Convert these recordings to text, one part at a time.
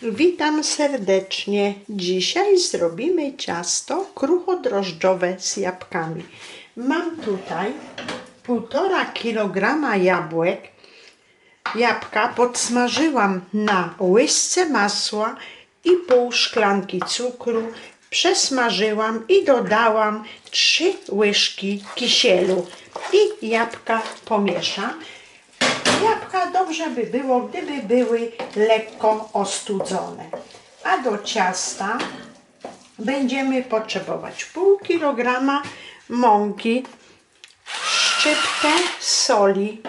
Witam serdecznie. Dzisiaj zrobimy ciasto kruchodrożdżowe z jabłkami. Mam tutaj 1,5 kg jabłek. Jabłka podsmażyłam na łyżce masła i pół szklanki cukru. Przesmażyłam i dodałam 3 łyżki kisielu i jabłka pomieszam. Jabłka dobrze by było, gdyby były lekko ostudzone. A do ciasta będziemy potrzebować pół kilograma mąki, szczyptę soli,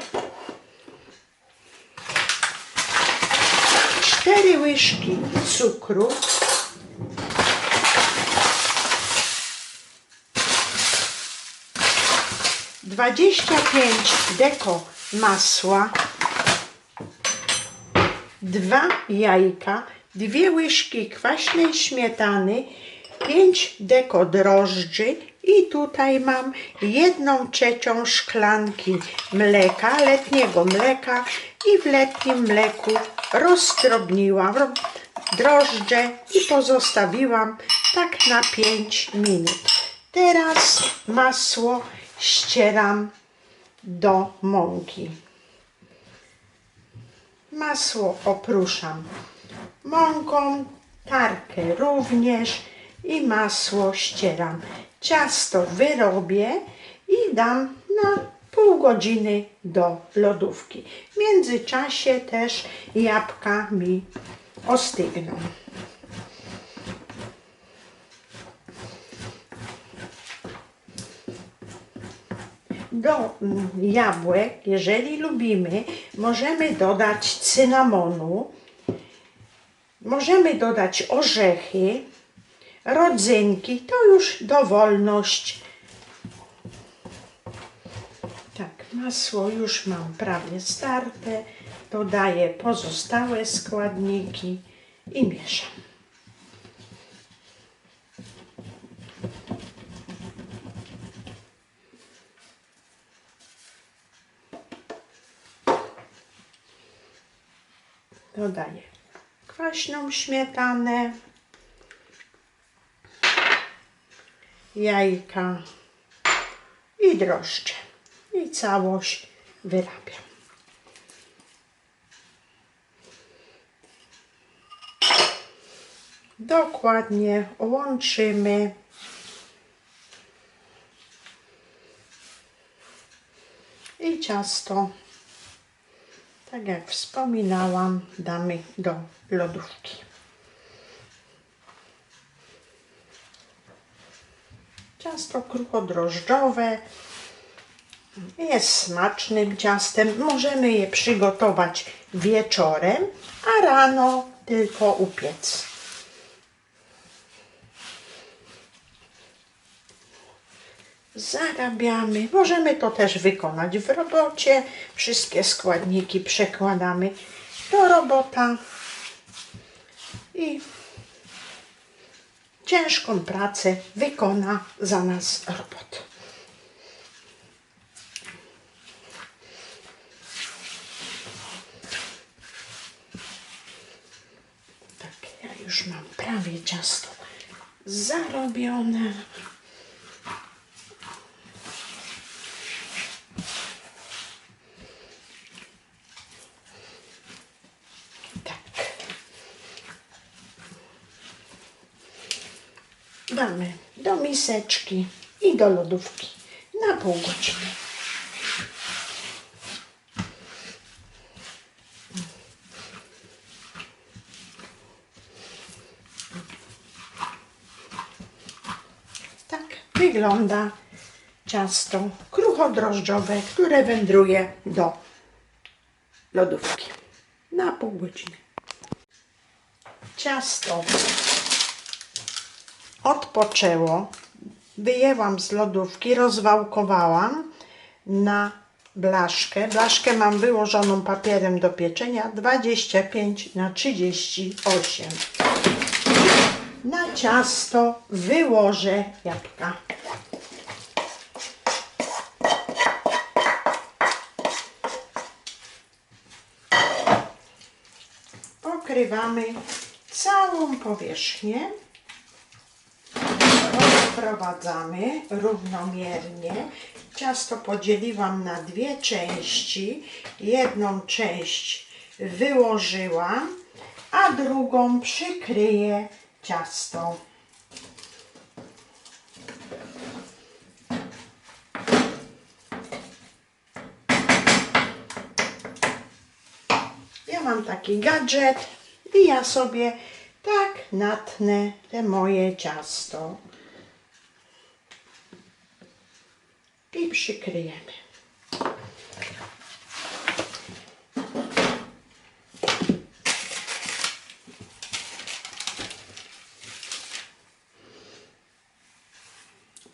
4 łyżki cukru, (25 deko masła, 2 jajka, 2 łyżki kwaśnej śmietany, 5 deko drożdży i tutaj mam 1/3 szklanki mleka, letniego mleka i w letnim mleku rozdrobniłam drożdże i pozostawiłam tak na 5 minut. Teraz masło ścieram do mąki. Masło oprószam mąką, tarkę również i masło ścieram. Ciasto wyrobię i dam na pół godziny do lodówki. W międzyczasie też jabłka mi ostygną. Do jabłek, jeżeli lubimy, możemy dodać cynamonu, możemy dodać orzechy, rodzynki, to już dowolność. Tak, masło już mam prawie starte, dodaję pozostałe składniki i mieszam. Dodaję kwaśną śmietanę, jajka i drożdże i całość wyrabiam. Dokładnie łączymy. I ciasto, tak jak wspominałam, damy do lodówki. Ciasto kruchodrożdżowe jest smacznym ciastem. Możemy je przygotować wieczorem, a rano tylko upiec. Zarabiamy. Możemy to też wykonać w robocie. Wszystkie składniki przekładamy do robota i ciężką pracę wykona za nas robot. Tak, ja już mam prawie ciasto zarobione. Damy do miseczki i do lodówki na pół godziny. Tak wygląda ciasto kruchodrożdżowe, które wędruje do lodówki na pół godziny. Ciasto odpoczęło, wyjęłam z lodówki, rozwałkowałam na blaszkę. Blaszkę mam wyłożoną papierem do pieczenia 25×38. Na ciasto wyłożę jabłka. Pokrywamy całą powierzchnię rozprowadzamy równomiernie. Ciasto podzieliłam na dwie części. Jedną część wyłożyłam, a drugą przykryję ciasto. Ja mam taki gadżet i ja sobie tak natnę te moje ciasto i przykryjemy.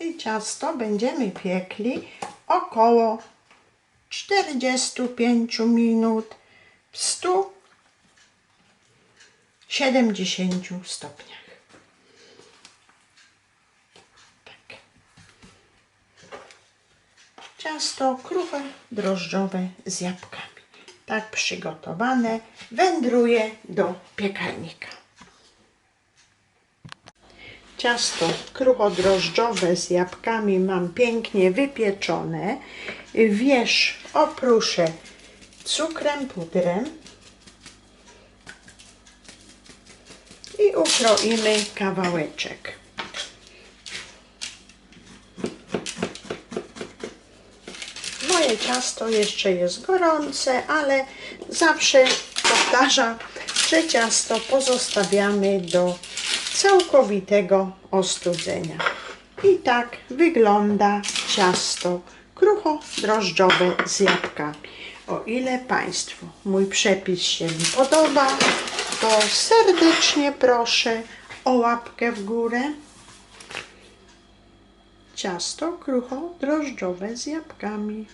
I ciasto będziemy piekli około 45 minut w 170 stopniach. Tak. Ciasto kruche, drożdżowe z jabłkami. Tak przygotowane wędruje do piekarnika. Ciasto kruchodrożdżowe z jabłkami mam pięknie wypieczone. Wierzch opruszę cukrem, pudrem i ukroimy kawałeczek. Moje ciasto jeszcze jest gorące, ale zawsze powtarzam, że ciasto pozostawiamy do całkowitego ostudzenia. I tak wygląda ciasto kruchodrożdżowe z jabłkami. O ile Państwu mój przepis się podoba, to serdecznie proszę o łapkę w górę. Ciasto kruchodrożdżowe z jabłkami.